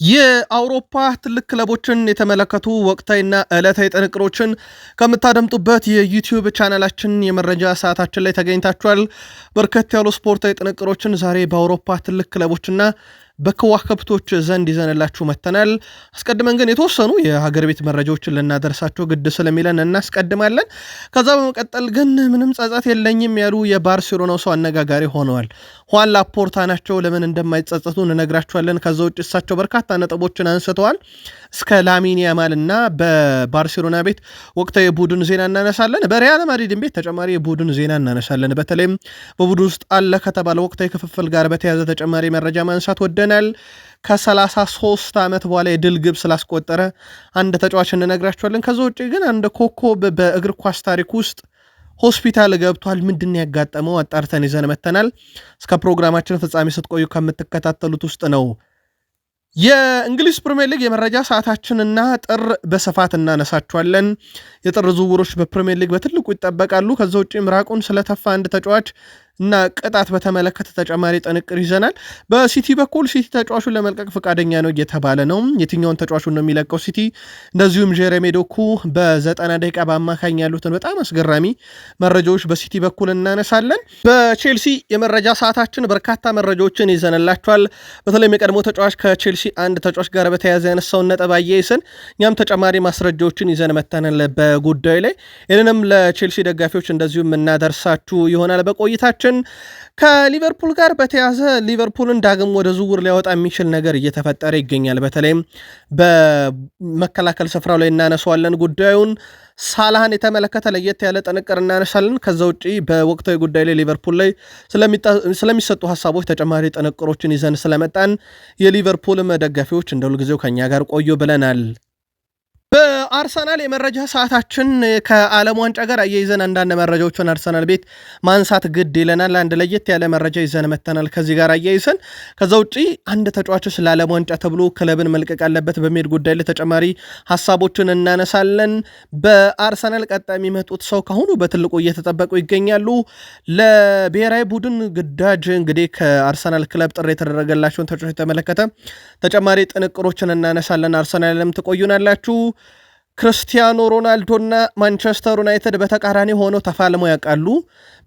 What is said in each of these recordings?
የአውሮፓ ትልቅ ክለቦችን የተመለከቱ ወቅታዊና ዕለታዊ ጥንቅሮችን ከምታደምጡበት የዩቲዩብ ቻናላችን የመረጃ ሰዓታችን ላይ ተገኝታችኋል። በርከት ያሉ ስፖርታዊ ጥንቅሮችን ዛሬ በአውሮፓ ትልቅ ክለቦችና በከዋክብቶች ዘንድ ይዘንላችሁ መተናል። አስቀድመን ግን የተወሰኑ የሀገር ቤት መረጃዎችን ልናደርሳቸው ግድ ስለሚለን እናስቀድማለን። ከዛ በመቀጠል ግን ምንም ጸጸት የለኝም ያሉ የባርሴሎናው ሰው አነጋጋሪ ሆነዋል። ሁዋን ላፖርታ ናቸው። ለምን እንደማይጸጸቱ እንነግራችኋለን። ከዛ ውጭ እሳቸው በርካታ ነጥቦችን አንስተዋል። እስከ ላሚን ያማል እና በባርሴሎና ቤት ወቅታዊ የቡድን ዜና እናነሳለን። በሪያል ማድሪድን ቤት ተጨማሪ የቡድን ዜና እናነሳለን። በተለይም በቡድን ውስጥ አለ ከተባለ ወቅታዊ ክፍፍል ጋር በተያያዘ ተጨማሪ መረጃ ማንሳት ወደናል። ከ33 ዓመት በኋላ የድል ግብ ስላስቆጠረ አንድ ተጫዋች እንነግራችኋለን። ከዛ ውጭ ግን አንድ ኮከብ በእግር ኳስ ታሪክ ውስጥ ሆስፒታል ገብቷል። ምንድን ያጋጠመው አጣርተን ይዘን መተናል። እስከ ፕሮግራማችን ፍጻሜ ስትቆዩ ከምትከታተሉት ውስጥ ነው። የእንግሊዝ ፕሪሚየር ሊግ የመረጃ ሰዓታችንና ጥር በስፋት እናነሳቸዋለን። የጥር ዝውውሮች በፕሪሚየር ሊግ በትልቁ ይጠበቃሉ። ከዛ ውጭ ምራቁን ስለተፋ አንድ ተጫዋች እና ቅጣት በተመለከተ ተጨማሪ ጥንቅር ይዘናል። በሲቲ በኩል ሲቲ ተጫዋቹን ለመልቀቅ ፈቃደኛ ነው እየተባለ ነው። የትኛውን ተጫዋቹን ነው የሚለቀው ሲቲ? እንደዚሁም ጄሬሚ ዶኩ በ90 ደቂቃ በአማካኝ ያሉትን በጣም አስገራሚ መረጃዎች በሲቲ በኩል እናነሳለን። በቼልሲ የመረጃ ሰዓታችን በርካታ መረጃዎችን ይዘንላቸዋል። በተለይም የቀድሞ ተጫዋች ከቼልሲ አንድ ተጫዋች ጋር በተያያዘ ያነሳውን ነጥብ አያይዘን እኛም ተጨማሪ ማስረጃዎችን ይዘን መተናል በጉዳዩ ላይ። ይህንንም ለቼልሲ ደጋፊዎች እንደዚሁም እናደርሳችሁ ይሆናል በቆይታችን። ከሊቨርፑል ጋር በተያዘ ሊቨርፑልን ዳግም ወደ ዝውውር ሊያወጣ የሚችል ነገር እየተፈጠረ ይገኛል። በተለይም በመከላከል ስፍራው ላይ እናነሳዋለን ጉዳዩን። ሳላህን የተመለከተ ለየት ያለ ጥንቅር እናነሳለን። ከዛ ውጪ በወቅታዊ ጉዳይ ላይ ሊቨርፑል ላይ ስለሚሰጡ ሀሳቦች ተጨማሪ ጥንቅሮችን ይዘን ስለመጣን የሊቨርፑልም ደጋፊዎች እንደ ሁልጊዜው ከኛ ጋር ቆዩ ብለናል። በአርሰናል የመረጃ ሰዓታችን ከዓለም ዋንጫ ጋር አያይዘን አንዳንድ መረጃዎችን አርሰናል ቤት ማንሳት ግድ ይለናል። አንድ ለየት ያለ መረጃ ይዘን መተናል ከዚህ ጋር አያይዘን። ከዛ ውጪ አንድ ተጫዋችስ ለዓለም ዋንጫ ተብሎ ክለብን መልቀቅ አለበት በሚል ጉዳይ ላይ ተጨማሪ ሀሳቦችን እናነሳለን። በአርሰናል ቀጣይ የሚመጡት ሰው ከሆኑ በትልቁ እየተጠበቁ ይገኛሉ። ለብሔራዊ ቡድን ግዳጅ እንግዲህ ከአርሰናል ክለብ ጥሪ የተደረገላቸውን ተጫዋች የተመለከተ ተጨማሪ ጥንቅሮችን እናነሳለን። አርሰናልም ትቆዩናላችሁ። ክርስቲያኖ ሮናልዶና ማንቸስተር ዩናይትድ በተቃራኒ ሆነው ተፋልመው ያውቃሉ።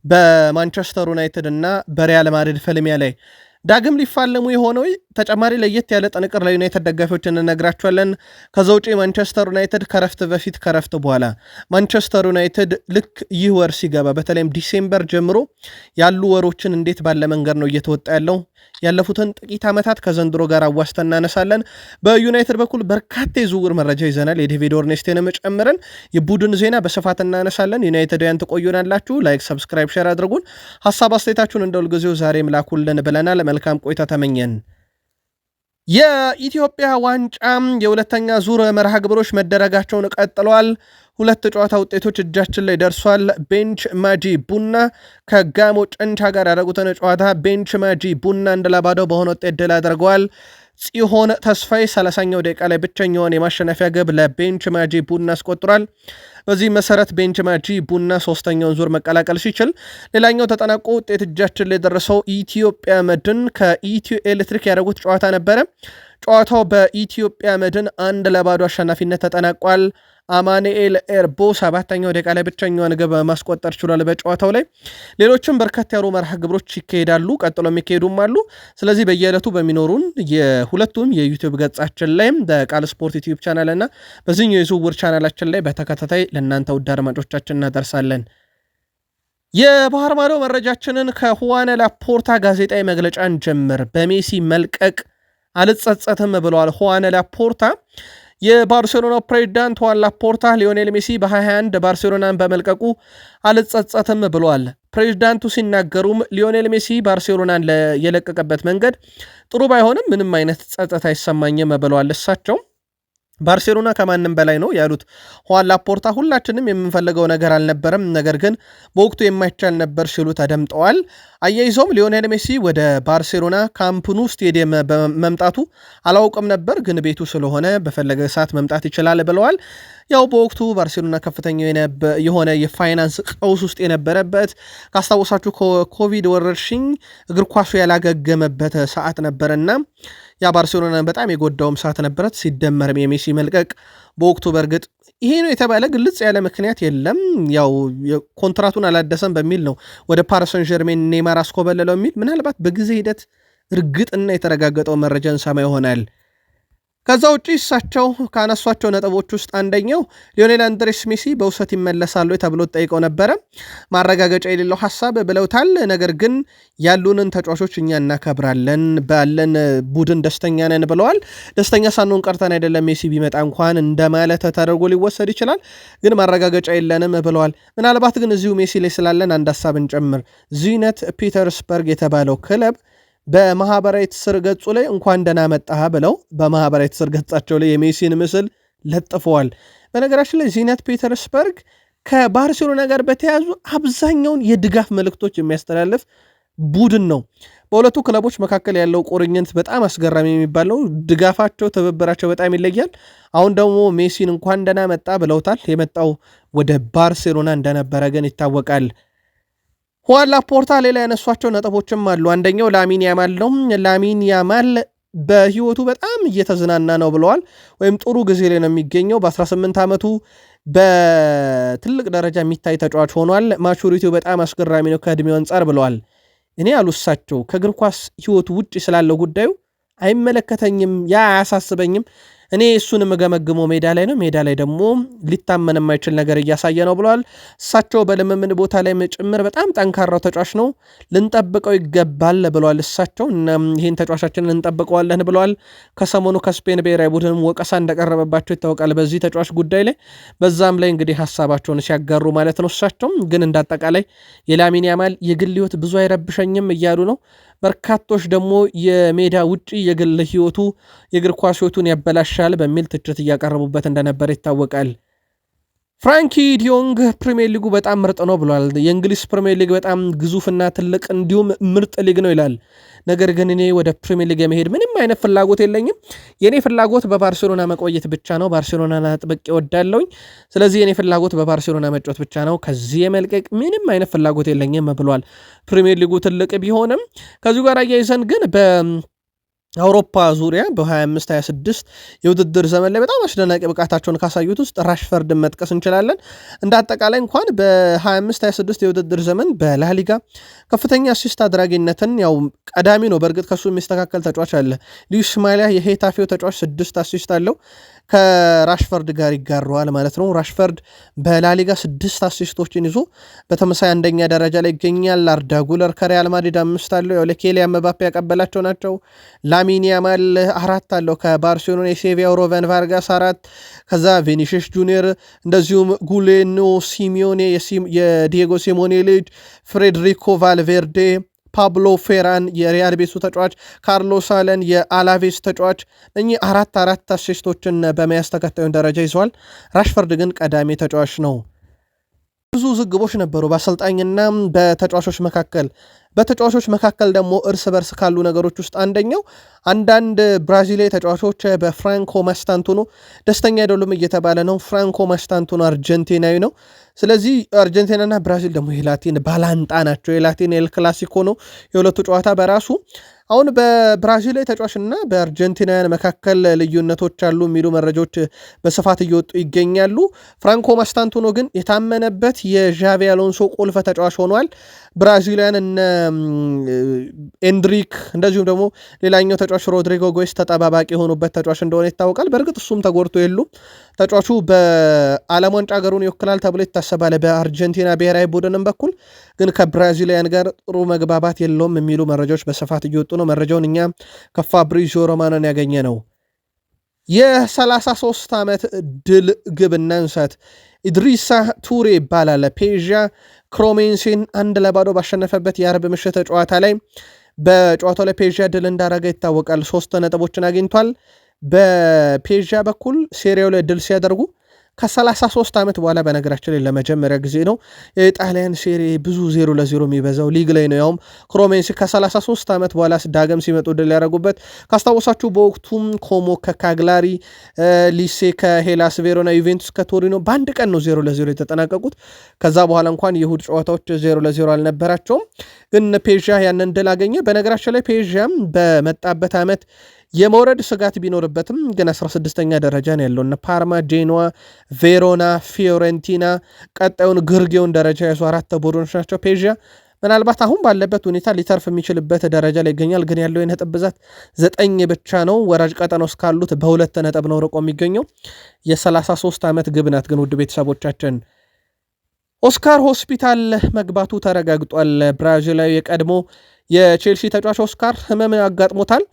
በማንቸስተር ዩናይትድ እና በሪያል ማድሪድ ፍልሚያ ላይ ዳግም ሊፋለሙ የሆነው ተጨማሪ ለየት ያለ ጥንቅር ለዩናይትድ ደጋፊዎች እንነግራቸዋለን። ከዛ ውጪ ማንቸስተር ዩናይትድ ከረፍት በፊት ከረፍት በኋላ ማንቸስተር ዩናይትድ ልክ ይህ ወር ሲገባ በተለይም ዲሴምበር ጀምሮ ያሉ ወሮችን እንዴት ባለ መንገድ ነው እየተወጣ ያለው ያለፉትን ጥቂት ዓመታት ከዘንድሮ ጋር አዋስተን እናነሳለን። በዩናይትድ በኩል በርካታ የዝውውር መረጃ ይዘናል። የዴቪድ ኦርኔስቴንም ጨምረን የቡድን ዜና በስፋት እናነሳለን። ዩናይትዳውያን ትቆዩናላችሁ። ላይክ፣ ሰብስክራይብ፣ ሼር አድርጉን። ሀሳብ አስተያየታችሁን እንደ ሁልጊዜው ዛሬም ላኩልን ብለናል። መልካም ቆይታ ተመኘን። የኢትዮጵያ ዋንጫም የሁለተኛ ዙር መርሃ ግብሮች መደረጋቸውን ቀጥለዋል። ሁለት ጨዋታ ውጤቶች እጃችን ላይ ደርሷል። ቤንች ማጂ ቡና ከጋሞ ጨንቻ ጋር ያደረጉትን ጨዋታ ቤንች ማጂ ቡና 1-0 በሆነ ውጤት ድል አድርገዋል። ጽዮን ተስፋዬ 30ኛው ደቂቃ ላይ ብቸኛውን የማሸነፊያ ግብ ለቤንች ማጂ ቡና አስቆጥሯል። በዚህ መሰረት ቤንች ማጂ ቡና ሶስተኛውን ዙር መቀላቀል ሲችል፣ ሌላኛው ተጠናቆ ውጤት እጃችን ላይ ደረሰው ኢትዮጵያ መድን ከኢትዮ ኤሌክትሪክ ያደረጉት ጨዋታ ነበረ። ጨዋታው በኢትዮጵያ መድን 1-0 አሸናፊነት ተጠናቋል። አማኑኤል ኤርቦ 7ኛው ደቂቃ ላይ ብቸኛውን ግብ ማስቆጠር ችሏል። በጨዋታው ላይ ሌሎችም በርከት ያሉ መርሃ ግብሮች ይካሄዳሉ፣ ቀጥሎ የሚካሄዱም አሉ። ስለዚህ በየዕለቱ በሚኖሩን የሁለቱም የዩቲዩብ ገጻችን ላይም በቃል ስፖርት ዩቲዩብ ቻናል እና በዚህኛው የዝውውር ቻናላችን ላይ በተከታታይ ለእናንተ ውድ አድማጮቻችን እናደርሳለን። የባህር ማዶ መረጃችንን ከሁዋን ላፖርታ ጋዜጣዊ መግለጫን ጀምር። በሜሲ መልቀቅ አልጸጸትም ብለዋል ሁዋን ላፖርታ። የባርሴሎና ፕሬዚዳንት ሁዋን ላፖርታ ሊዮኔል ሜሲ በ21 ባርሴሎናን በመልቀቁ አልጸጸትም ብለዋል። ፕሬዚዳንቱ ሲናገሩም ሊዮኔል ሜሲ ባርሴሎናን የለቀቀበት መንገድ ጥሩ ባይሆንም ምንም አይነት ጸጸት አይሰማኝም ብለዋል። እሳቸው ባርሴሎና ከማንም በላይ ነው ያሉት ሁዋን ላፖርታ ሁላችንም የምንፈልገው ነገር አልነበረም፣ ነገር ግን በወቅቱ የማይቻል ነበር ሲሉ ተደምጠዋል። አያይዘውም ሊዮኔል ሜሲ ወደ ባርሴሎና ካምፕኑ ስቴዲየም በመምጣቱ አላውቅም ነበር፣ ግን ቤቱ ስለሆነ በፈለገ ሰዓት መምጣት ይችላል ብለዋል። ያው በወቅቱ ባርሴሎና ከፍተኛ የሆነ የፋይናንስ ቀውስ ውስጥ የነበረበት ካስታወሳችሁ ኮቪድ ወረርሽኝ እግር ኳሱ ያላገገመበት ሰዓት ነበርና ያ ባርሴሎና በጣም የጎዳውም ሰዓት ነበረት። ሲደመርም የሜሲ መልቀቅ በወቅቱ በእርግጥ ይሄ ነው የተባለ ግልጽ ያለ ምክንያት የለም። ያው ኮንትራቱን አላደሰም በሚል ነው ወደ ፓሪስ ሰን ዠርሜን ኔይማር አስኮበለለው የሚል ምናልባት በጊዜ ሂደት እርግጥና የተረጋገጠው መረጃ እንሰማ ይሆናል። ከዛ ውጪ እሳቸው ካነሷቸው ነጥቦች ውስጥ አንደኛው ሊዮኔል አንድሬስ ሜሲ በውሰት ይመለሳሉ ተብሎ ጠይቀው ነበረ። ማረጋገጫ የሌለው ሐሳብ ብለውታል። ነገር ግን ያሉንን ተጫዋቾች እኛ እናከብራለን፣ ባለን ቡድን ደስተኛ ነን ብለዋል። ደስተኛ ሳንሆን ቀርተን አይደለም ሜሲ ቢመጣ እንኳን እንደማለት ተደርጎ ሊወሰድ ይችላል፣ ግን ማረጋገጫ የለንም ብለዋል። ምናልባት ግን እዚሁ ሜሲ ላይ ስላለን አንድ ሐሳብ እንጨምር። ዚነት ፒተርስበርግ የተባለው ክለብ በማህበራዊ ትስስር ገጹ ላይ እንኳን ደህና መጣህ ብለው በማህበራዊ ትስስር ገጻቸው ላይ የሜሲን ምስል ለጥፈዋል። በነገራችን ላይ ዚነት ፒተርስበርግ ከባርሴሎና ጋር በተያያዙ አብዛኛውን የድጋፍ መልእክቶች የሚያስተላልፍ ቡድን ነው። በሁለቱ ክለቦች መካከል ያለው ቁርኝት በጣም አስገራሚ የሚባል ነው። ድጋፋቸው፣ ትብብራቸው በጣም ይለያል። አሁን ደግሞ ሜሲን እንኳን ደህና መጣ ብለውታል። የመጣው ወደ ባርሴሎና እንደነበረ ግን ይታወቃል። ሁዋን ላፖርታ ሌላ ያነሷቸው ነጥቦችም አሉ። አንደኛው ላሚን ያማል ነው። ላሚን ያማል በህይወቱ በጣም እየተዝናና ነው ብለዋል። ወይም ጥሩ ጊዜ ላይ ነው የሚገኘው። በ18 ዓመቱ በትልቅ ደረጃ የሚታይ ተጫዋች ሆኗል። ማቹሪቲው በጣም አስገራሚ ነው ከእድሜው አንጻር ብለዋል። እኔ አሉሳቸው ከእግር ኳስ ህይወቱ ውጭ ስላለው ጉዳዩ አይመለከተኝም፣ ያ አያሳስበኝም። እኔ እሱን የምገመግመው ሜዳ ላይ ነው። ሜዳ ላይ ደግሞ ሊታመን የማይችል ነገር እያሳየ ነው ብለዋል። እሳቸው በልምምድ ቦታ ላይ ጭምር በጣም ጠንካራው ተጫዋች ነው፣ ልንጠብቀው ይገባል ብለዋል። እሳቸው ይህን ተጫዋቻችንን እንጠብቀዋለን ብለዋል። ከሰሞኑ ከስፔን ብሔራዊ ቡድንም ወቀሳ እንደቀረበባቸው ይታወቃል በዚህ ተጫዋች ጉዳይ ላይ። በዛም ላይ እንግዲህ ሀሳባቸውን ሲያጋሩ ማለት ነው። እሳቸውም ግን እንዳጠቃላይ የላሚን ያማል የግል ህይወት ብዙ አይረብሸኝም እያሉ ነው። በርካቶች ደግሞ የሜዳ ውጪ የግል ህይወቱ የእግር ኳስ ህይወቱን ያበላሻል በሚል ትችት እያቀረቡበት እንደነበር ይታወቃል። ፍራንኪ ዲዮንግ ፕሪሚየር ሊጉ በጣም ምርጥ ነው ብሏል። የእንግሊዝ ፕሪሚየር ሊግ በጣም ግዙፍና ትልቅ እንዲሁም ምርጥ ሊግ ነው ይላል። ነገር ግን እኔ ወደ ፕሪሚየር ሊግ የመሄድ ምንም አይነት ፍላጎት የለኝም። የኔ ፍላጎት በባርሴሎና መቆየት ብቻ ነው። ባርሴሎናን አጥብቄ እወዳለሁኝ። ስለዚህ የኔ ፍላጎት በባርሴሎና መጫወት ብቻ ነው። ከዚህ የመልቀቅ ምንም አይነት ፍላጎት የለኝም ብሏል። ፕሪሚየር ሊጉ ትልቅ ቢሆንም ከዚሁ ጋር አያይዘን ግን አውሮፓ ዙሪያ በ25-26 የውድድር ዘመን ላይ በጣም አስደናቂ ብቃታቸውን ካሳዩት ውስጥ ራሽፈርድን መጥቀስ እንችላለን። እንደ አጠቃላይ እንኳን በ25-26 የውድድር ዘመን በላሊጋ ከፍተኛ አሲስት አድራጊነትን ያው ቀዳሚ ነው። በእርግጥ ከሱ የሚስተካከል ተጫዋች አለ። ሉዊስ ማሊያ የሄታፌው ተጫዋች 6 አሲስት አለው፣ ከራሽፈርድ ጋር ይጋረዋል ማለት ነው። ራሽፈርድ በላሊጋ 6 አሲስቶችን ይዞ በተመሳይ አንደኛ ደረጃ ላይ ይገኛል። አርዳ ጉለር ከሪያል ማድሪድ 5 አለው፣ ያው ለኬሊያን ምባፔ ያቀበላቸው ናቸው። ላሚን ያማል 4 አለው ከባርሴሎና፣ የሴቪያው ሮቨን ቫርጋስ 4፣ ከዛ ቬኒሽስ ጁኒየር እንደዚሁም ጉሌኖ ሲሚዮኔ የዲየጎ ሲሞኔ ልጅ፣ ፍሬድሪኮ ቫልቬርዴ፣ ፓብሎ ፌራን የሪያል ቤሱ ተጫዋች፣ ካርሎስ አለን የአላቬስ ተጫዋች፣ እኚህ 4 አሲስቶችን በመያዝ ተከታዩን ደረጃ ይዘዋል። ራሽፈርድ ግን ቀዳሚ ተጫዋች ነው። ብዙ ዝግቦች ነበሩ በአሰልጣኝና በተጫዋቾች መካከል። በተጫዋቾች መካከል ደግሞ እርስ በርስ ካሉ ነገሮች ውስጥ አንደኛው አንዳንድ ብራዚላዊ ተጫዋቾች በፍራንኮ ማስታንቱኖ ደስተኛ አይደሉም እየተባለ ነው። ፍራንኮ ማስታንቱኖ አርጀንቲናዊ ነው። ስለዚህ አርጀንቲናና ብራዚል ደግሞ የላቲን ባላንጣ ናቸው። የላቲን ኤል ክላሲኮ ነው የሁለቱ ጨዋታ በራሱ። አሁን በብራዚል ተጫዋችና በአርጀንቲናውያን መካከል ልዩነቶች አሉ የሚሉ መረጃዎች በስፋት እየወጡ ይገኛሉ። ፍራንኮ ማስታንቱኖ ግን የታመነበት የዣቪ አሎንሶ ቁልፍ ተጫዋች ሆኗል። ብራዚላውያን እነ ኤንድሪክ እንደዚሁም ደግሞ ሌላኛው ተጫዋች ሮድሪጎ ጎይስ ተጠባባቂ የሆኑበት ተጫዋች እንደሆነ ይታወቃል። በእርግጥ እሱም ተጎድቶ የሉም። ተጫዋቹ በዓለም ዋንጫ ሀገሩን ይወክላል ተብሎ ይታሰባል። በአርጀንቲና ብሔራዊ ቡድንም በኩል ግን ከብራዚላውያን ጋር ጥሩ መግባባት የለውም የሚሉ መረጃዎች በስፋት እየወጡ ነው። መረጃውን እኛ ከፋብሪዚዮ ሮማኖን ያገኘ ነው። የ33 ዓመት ድል ግብ እናንሳት። ኢድሪሳ ቱሬ ይባላል። ፔዣ ክሮሜንሴን 1-0 ባሸነፈበት የአርብ ምሽት ጨዋታ ላይ በጨዋታው ላይ ፔዣ ድል እንዳረገ ይታወቃል። 3 ነጥቦችን አግኝቷል። በፔዣ በኩል ሴሪያው ላይ ድል ሲያደርጉ ከ33 ዓመት በኋላ በነገራችን ላይ ለመጀመሪያ ጊዜ ነው። የጣሊያን ሴሪ ብዙ 0-0 የሚበዛው ሊግ ላይ ነው። ያውም ክሮሜንሲ ከ33 ዓመት በኋላ ዳግም ሲመጡ ድል ያደረጉበት ካስታወሳችሁ በወቅቱም ኮሞ ከካግላሪ፣ ሊሴ ከሄላስ ቬሮና፣ ዩቬንቱስ ከቶሪኖ በአንድ ቀን ነው 0-0 የተጠናቀቁት። ከዛ በኋላ እንኳን የእሁድ ጨዋታዎች 0-0 አልነበራቸውም። ግን ፔዣ ያንን ድል አገኘ። በነገራችን ላይ ፔዣም በመጣበት ዓመት የመውረድ ስጋት ቢኖርበትም ግን 16ኛ ደረጃ ነው ያለው። እነ ፓርማ፣ ጄኖዋ፣ ቬሮና፣ ፊዮሬንቲና ቀጣዩን ግርጌውን ደረጃ የያዙ 4 ቡድኖች ናቸው። ፔዥያ ምናልባት አሁን ባለበት ሁኔታ ሊተርፍ የሚችልበት ደረጃ ላይ ይገኛል። ግን ያለው የነጥብ ብዛት 9 ብቻ ነው። ወራጅ ቀጠና ውስጥ ካሉት በ2 ነጥብ ነው ርቆ የሚገኘው። የ33 ዓመት ግብ ናት። ግን ውድ ቤተሰቦቻችን ኦስካር ሆስፒታል መግባቱ ተረጋግጧል። ብራዚላዊ የቀድሞ የቼልሲ ተጫዋች ኦስካር ህመም አጋጥሞታል።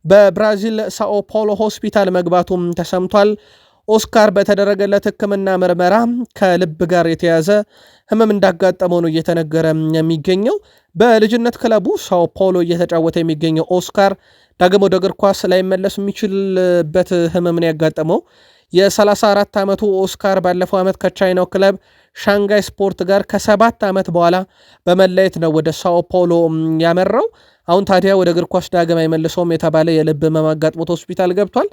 በብራዚል ሳኦ ፖሎ ሆስፒታል መግባቱም ተሰምቷል። ኦስካር በተደረገለት ሕክምና ምርመራ ከልብ ጋር የተያዘ ህመም እንዳጋጠመው ነው እየተነገረ የሚገኘው። በልጅነት ክለቡ ሳኦ ፖሎ እየተጫወተ የሚገኘው ኦስካር ዳግም ወደ እግር ኳስ ላይመለስ የሚችልበት ህመምን ያጋጠመው። የ34 ዓመቱ ኦስካር ባለፈው ዓመት ከቻይናው ክለብ ሻንጋይ ስፖርት ጋር ከ7 ዓመት በኋላ በመለየት ነው ወደ ሳኦ ፖሎ ያመራው። አሁን ታዲያ ወደ እግር ኳስ ዳግም አይመልሰውም የተባለ የልብ ህመም አጋጥሞት ሆስፒታል ገብቷል።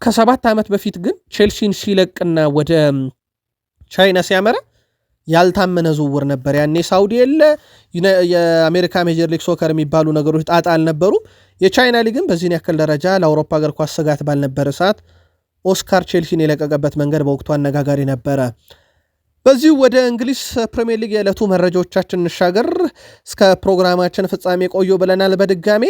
ከ7 ዓመት በፊት ግን ቼልሲን ሲለቅና ወደ ቻይና ሲያመራ ያልታመነ ዝውውር ነበር። ያኔ ሳውዲ የለ የአሜሪካ ሜጀር ሊግ ሶከር የሚባሉ ነገሮች ጣጣ አልነበሩ። የቻይና ሊግን በዚህን ያክል ደረጃ ለአውሮፓ እግር ኳስ ስጋት ባልነበረ ሰዓት ኦስካር ቼልሲን የለቀቀበት መንገድ በወቅቱ አነጋጋሪ ነበረ። በዚሁ ወደ እንግሊዝ ፕሪሚየር ሊግ የዕለቱ መረጃዎቻችን እንሻገር። እስከ ፕሮግራማችን ፍጻሜ ቆዩ ብለናል። በድጋሜ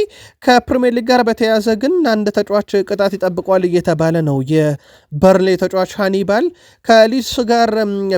ከፕሪሚየር ሊግ ጋር በተያያዘ ግን አንድ ተጫዋች ቅጣት ይጠብቋል እየተባለ ነው። የበርንሌ ተጫዋች ሃኒባል ከሊድስ ጋር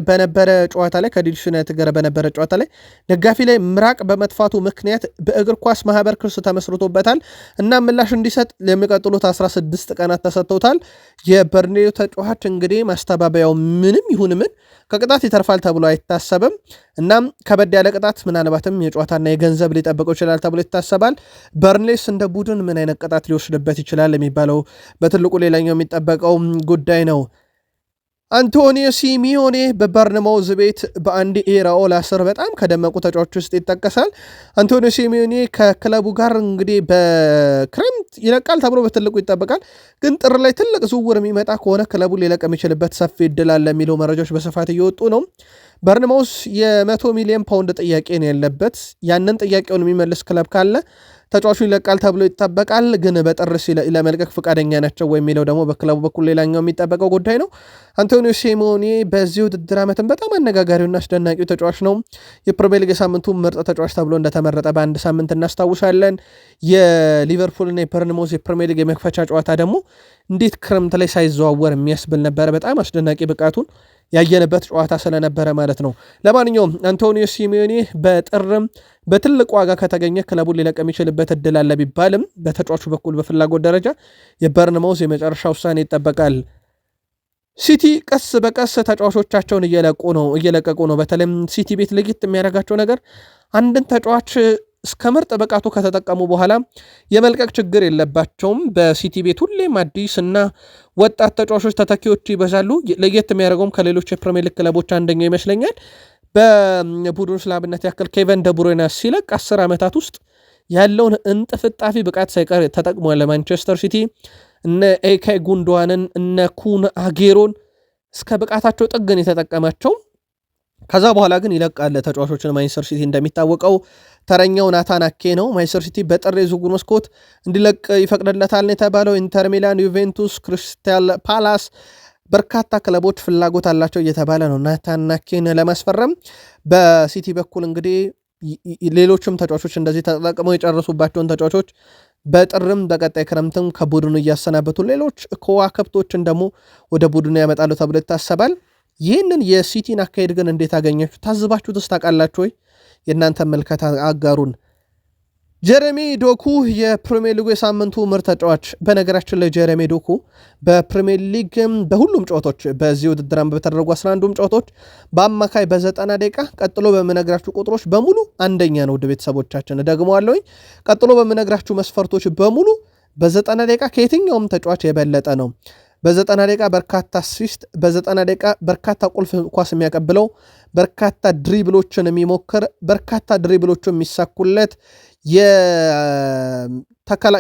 በነበረ ጨዋታ ላይ ከሊድስ ዩናይትድ ጋር በነበረ ጨዋታ ላይ ደጋፊ ላይ ምራቅ በመጥፋቱ ምክንያት በእግር ኳስ ማህበር ክስ ተመስርቶበታል እና ምላሽ እንዲሰጥ ለሚቀጥሉት 16 ቀናት ተሰጥተውታል። የበርንሌ ተጫዋች እንግዲህ ማስተባበያው ምንም ይሁን ምን ከቅጣት ይተርፋል ተብሎ አይታሰብም። እናም ከበድ ያለ ቅጣት ምናልባትም የጨዋታና የገንዘብ ሊጠበቀው ይችላል ተብሎ ይታሰባል። በርንሌስ እንደ ቡድን ምን አይነት ቅጣት ሊወስድበት ይችላል የሚባለው በትልቁ ሌላኛው የሚጠበቀው ጉዳይ ነው። አንቶኒዮ ሲሚዮኔ በበርንማውዝ ቤት በአንዲ ኢራኦላ ስር በጣም ከደመቁ ተጫዋቾች ውስጥ ይጠቀሳል። አንቶኒዮ ሲሚዮኔ ከክለቡ ጋር እንግዲህ በክረምት ይለቃል ተብሎ በትልቁ ይጠበቃል። ግን ጥር ላይ ትልቅ ዝውውር የሚመጣ ከሆነ ክለቡ ሊለቅ የሚችልበት ሰፊ እድል አለ የሚለው መረጃዎች በስፋት እየወጡ ነው። በርንማውዝ የ100 ሚሊዮን ፓውንድ ጥያቄ ነው ያለበት። ያንን ጥያቄውን የሚመልስ ክለብ ካለ ተጫዋቹ ይለቃል ተብሎ ይጠበቃል። ግን በጥር ለመልቀቅ ፈቃደኛ ናቸው ወይ የሚለው ደግሞ በክለቡ በኩል ሌላኛው የሚጠበቀው ጉዳይ ነው። አንቶኒዮ ሲሞኔ በዚህ ውድድር ዓመትን በጣም አነጋጋሪውና አስደናቂው ተጫዋች ነው። የፕሪሚየር ሊግ ሳምንቱ ምርጥ ተጫዋች ተብሎ እንደተመረጠ በአንድ ሳምንት እናስታውሳለን። የሊቨርፑልና የበርንማውዝ የፕሪሚየር ሊግ የመክፈቻ ጨዋታ ደግሞ እንዴት ክረምት ላይ ሳይዘዋወር የሚያስብል ነበረ። በጣም አስደናቂ ብቃቱን ያየንበት ጨዋታ ስለነበረ ማለት ነው። ለማንኛውም አንቶኒዮ ሲሚዮኔ በጥርም በትልቅ ዋጋ ከተገኘ ክለቡን ሊለቅ የሚችልበት እድል አለ ቢባልም በተጫዋቹ በኩል በፍላጎት ደረጃ የበርንማውዝ የመጨረሻ ውሳኔ ይጠበቃል። ሲቲ ቀስ በቀስ ተጫዋቾቻቸውን እየለቀቁ ነው። በተለይም ሲቲ ቤት ለየት የሚያደርጋቸው ነገር አንድን ተጫዋች እስከ ምርጥ ብቃቱ ከተጠቀሙ በኋላ የመልቀቅ ችግር የለባቸውም። በሲቲ ቤት ሁሌም አዲስ እና ወጣት ተጫዋቾች ተተኪዎች ይበዛሉ። ለየት የሚያደርገውም ከሌሎች የፕሪሚየር ሊግ ክለቦች አንደኛው ይመስለኛል። በቡድን ስላብነት ያክል ኬቨን ደብሩይነ ሲለቅ 10 ዓመታት ውስጥ ያለውን እንጥፍጣፊ ብቃት ሳይቀር ተጠቅሟል። ለማንቸስተር ሲቲ እነ ኤካይ ጉንዶዋንን እነ ኩን አጌሮን እስከ ብቃታቸው ጥግን የተጠቀማቸው። ከዛ በኋላ ግን ይለቃል ተጫዋቾችን። ማንቸስተር ሲቲ እንደሚታወቀው ተረኛው ናታን አኬ ነው። ማንቸስተር ሲቲ በጥር የዝውውር መስኮት እንዲለቅ ይፈቅድለታል የተባለው ኢንተር ሚላን፣ ዩቬንቱስ፣ ክሪስታል ፓላስ በርካታ ክለቦች ፍላጎት አላቸው እየተባለ ነው ናታን አኬን ለማስፈረም። በሲቲ በኩል እንግዲህ ሌሎችም ተጫዋቾች እንደዚህ ተጠቅመው የጨረሱባቸውን ተጫዋቾች በጥርም በቀጣይ ክረምትም ከቡድኑ እያሰናበቱ ሌሎች ከዋክብቶችን ደግሞ ወደ ቡድኑ ያመጣሉ ተብሎ ይታሰባል። ይህንን የሲቲን አካሄድ ግን እንዴት አገኛችሁ? ታዝባችሁ ታውቃላችሁ ወይ? የእናንተ መልከታ አጋሩን። ጀረሚ ዶኩ የፕሪሚየር ሊጉ የሳምንቱ ምርጥ ተጫዋች። በነገራችን ላይ ጀረሚ ዶኩ በፕሪሚየር ሊግ በሁሉም ጨዋታዎች በዚህ ውድድር በተደረጉ 11ዱም ጨዋታዎች በአማካይ በ90 ደቂቃ ቀጥሎ በምነግራችሁ ቁጥሮች በሙሉ አንደኛ ነው። ውድ ቤተሰቦቻችን ደግመዋለሁኝ። ቀጥሎ በምነግራችሁ መስፈርቶች በሙሉ በ90 ደቂቃ ከየትኛውም ተጫዋች የበለጠ ነው። በ90 ደቂቃ በርካታ አሲስት፣ በ90 ደቂቃ በርካታ ቁልፍ ኳስ የሚያቀብለው፣ በርካታ ድሪብሎችን የሚሞክር፣ በርካታ ድሪብሎችን የሚሳኩለት፣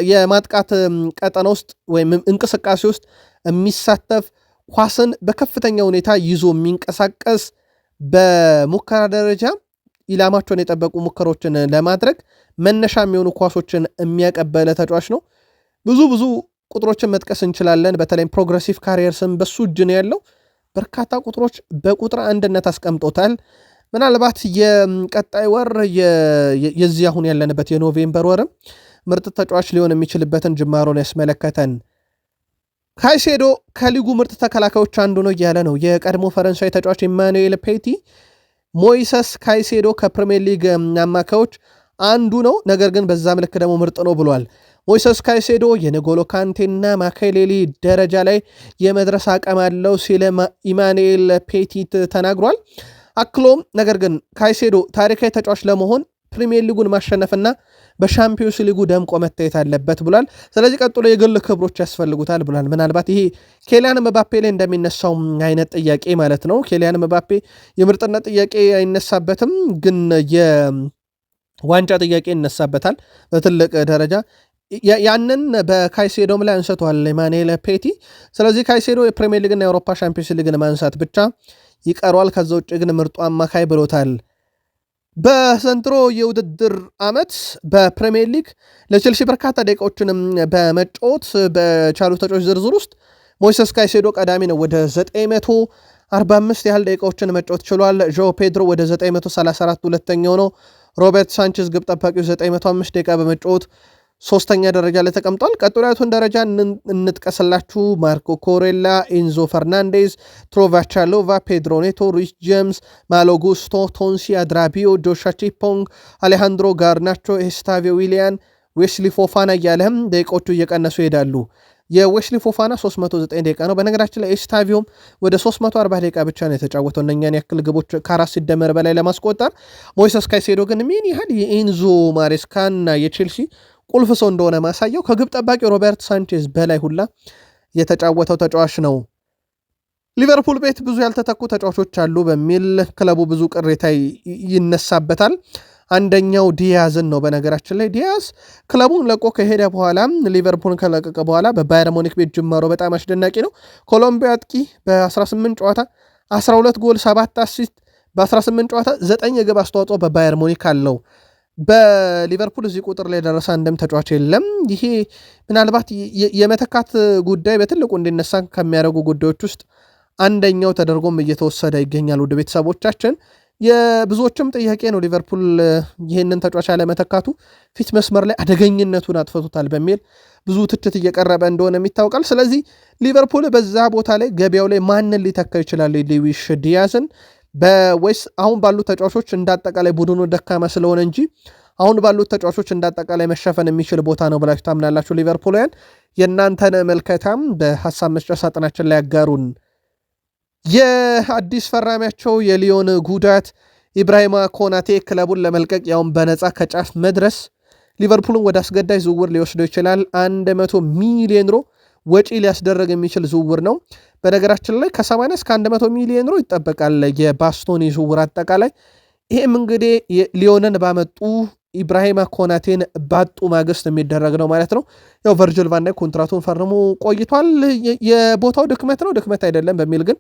የማጥቃት ቀጠና ውስጥ ወይም እንቅስቃሴ ውስጥ የሚሳተፍ፣ ኳስን በከፍተኛ ሁኔታ ይዞ የሚንቀሳቀስ፣ በሙከራ ደረጃ ኢላማቸውን የጠበቁ ሙከሮችን ለማድረግ መነሻ የሚሆኑ ኳሶችን የሚያቀበለ ተጫዋች ነው። ብዙ ቁጥሮችን መጥቀስ እንችላለን። በተለይም ፕሮግሬሲቭ ካሪየርስም በሱ እጅ ነው ያለው። በርካታ ቁጥሮች በቁጥር አንድነት አስቀምጦታል። ምናልባት የቀጣይ ወር የዚህ አሁን ያለንበት የኖቬምበር ወርም ምርጥ ተጫዋች ሊሆን የሚችልበትን ጅማሮን ያስመለከተን። ካይሴዶ ከሊጉ ምርጥ ተከላካዮች አንዱ ነው እያለ ነው የቀድሞ ፈረንሳይ ተጫዋች ኢማኑኤል ፔቲ። ሞይሰስ ካይሴዶ ከፕሪሚየር ሊግ አማካዮች አንዱ ነው፣ ነገር ግን በዛ ምልክ ደግሞ ምርጥ ነው ብሏል። ሞይሰስ ካይሴዶ የነጎሎ ካንቴና ማካሌሊ ደረጃ ላይ የመድረስ አቅም አለው ሲል ኢማኑኤል ፔቲ ተናግሯል። አክሎም ነገር ግን ካይሴዶ ታሪካዊ ተጫዋች ለመሆን ፕሪሚየር ሊጉን ማሸነፍና በሻምፒዮንስ ሊጉ ደምቆ መታየት አለበት ብሏል። ስለዚህ ቀጥሎ የግል ክብሮች ያስፈልጉታል ብሏል። ምናልባት ይሄ ኬሊያን ምባፔ ላይ እንደሚነሳው አይነት ጥያቄ ማለት ነው። ኬሊያን ምባፔ የምርጥነት ጥያቄ አይነሳበትም፣ ግን የዋንጫ ጥያቄ ይነሳበታል በትልቅ ደረጃ። ያንን በካይሴዶም ላይ አንስቷል ኢማኑኤል ፔቲ። ስለዚህ ካይሴዶ የፕሪሚየር ሊግና የአውሮፓ ሻምፒዮንስ ሊግን ማንሳት ብቻ ይቀሯል። ከዛ ውጭ ግን ምርጡ አማካይ ብሎታል። በዘንድሮ የውድድር ዓመት በፕሪሚየር ሊግ ለቼልሲ በርካታ ደቂቃዎችንም በመጫወት በቻሉ ተጫዋች ዝርዝር ውስጥ ሞይሰስ ካይሴዶ ቀዳሚ ነው። ወደ 945 ያህል ደቂቃዎችን መጫወት ችሏል። ዦ ፔድሮ ወደ 934 ሁለተኛው ነው። ሮበርት ሳንቼዝ ግብ ጠባቂው 905 ደቂቃ በመጫወት ሶስተኛ ደረጃ ላይ ተቀምጧል። ቀጥሎ ያሉትን ደረጃ እንጥቀስላችሁ። ማርኮ ኮሬላ፣ ኢንዞ ፈርናንዴዝ፣ ትሮቫቻሎቫ፣ ፔድሮ ኔቶ፣ ሪስ ጄምስ፣ ማሎ ጉስቶ፣ ቶንሲ አድራቢዮ፣ ጆሻ ቺፖንግ፣ አሌሃንድሮ ጋርናቾ፣ ኤስታቪዮ ዊሊያን፣ ዌስሊ ፎፋና እያለህም ደቂቃዎቹ እየቀነሱ ይሄዳሉ። የዌስሊ ፎፋና 309 ደቂቃ ነው። በነገራችን ላይ ኤስታቪዮም ወደ 340 ደቂቃ ብቻ ነው የተጫወተው እነኛን ያክል ግቦች ከአራት ሲደመር በላይ ለማስቆጠር። ሞይሰስ ካይሴዶ ግን ምን ያህል የኢንዞ ማሬስካና የቼልሲ ቁልፍ ሰው እንደሆነ ማሳየው ከግብ ጠባቂ ሮበርት ሳንቼዝ በላይ ሁላ የተጫወተው ተጫዋች ነው። ሊቨርፑል ቤት ብዙ ያልተተኩ ተጫዋቾች አሉ በሚል ክለቡ ብዙ ቅሬታ ይነሳበታል። አንደኛው ዲያዝን ነው። በነገራችን ላይ ዲያዝ ክለቡን ለቆ ከሄደ በኋላ ሊቨርፑልን ከለቀቀ በኋላ በባየር ሙኒክ ቤት ጅማሮ በጣም አስደናቂ ነው። ኮሎምቢያ አጥቂ በ18 ጨዋታ 12 ጎል 7 አሲስት፣ በ18 ጨዋታ 9 የግብ አስተዋጽኦ በባየር ሙኒክ አለው። በሊቨርፑል እዚህ ቁጥር ላይ ደረሰ አንድም ተጫዋች የለም። ይሄ ምናልባት የመተካት ጉዳይ በትልቁ እንዲነሳ ከሚያደርጉ ጉዳዮች ውስጥ አንደኛው ተደርጎም እየተወሰደ ይገኛል። ውድ ቤተሰቦቻችን የብዙዎችም ጥያቄ ነው። ሊቨርፑል ይህንን ተጫዋች ያለመተካቱ ፊት መስመር ላይ አደገኝነቱን አጥፈቱታል በሚል ብዙ ትችት እየቀረበ እንደሆነ ይታወቃል። ስለዚህ ሊቨርፑል በዛ ቦታ ላይ ገበያው ላይ ማንን ሊተካ ይችላል? ሉዊስ ዲያዝን በወይስ አሁን ባሉት ተጫዋቾች እንዳጠቃላይ ቡድኑ ደካማ ስለሆነ እንጂ አሁን ባሉት ተጫዋቾች እንዳጠቃላይ መሸፈን የሚችል ቦታ ነው ብላችሁ ታምናላችሁ? ሊቨርፑልያን የእናንተን መልከታም በሀሳብ መስጫ ሳጥናችን ላይ ያጋሩን። የአዲስ ፈራሚያቸው የሊዮን ጉዳት ኢብራሂማ ኮናቴ ክለቡን ለመልቀቅ ያውን በነፃ ከጫፍ መድረስ ሊቨርፑልን ወደ አስገዳጅ ዝውውር ሊወስደው ይችላል። 100 ሚሊዮን ዩሮ ወጪ ሊያስደረግ የሚችል ዝውውር ነው። በነገራችን ላይ ከ80 እስከ 100 ሚሊዮን ዩሮ ይጠበቃል የባስቶኒ ዝውውር አጠቃላይ። ይህም እንግዲህ ሊዮንን ባመጡ ኢብራሂማ ኮናቴን ባጡ ማግስት የሚደረግ ነው ማለት ነው። ያው ቨርጅል ቫን ዳይክ ኮንትራቱን ፈርሞ ቆይቷል። የቦታው ድክመት ነው ድክመት አይደለም በሚል ግን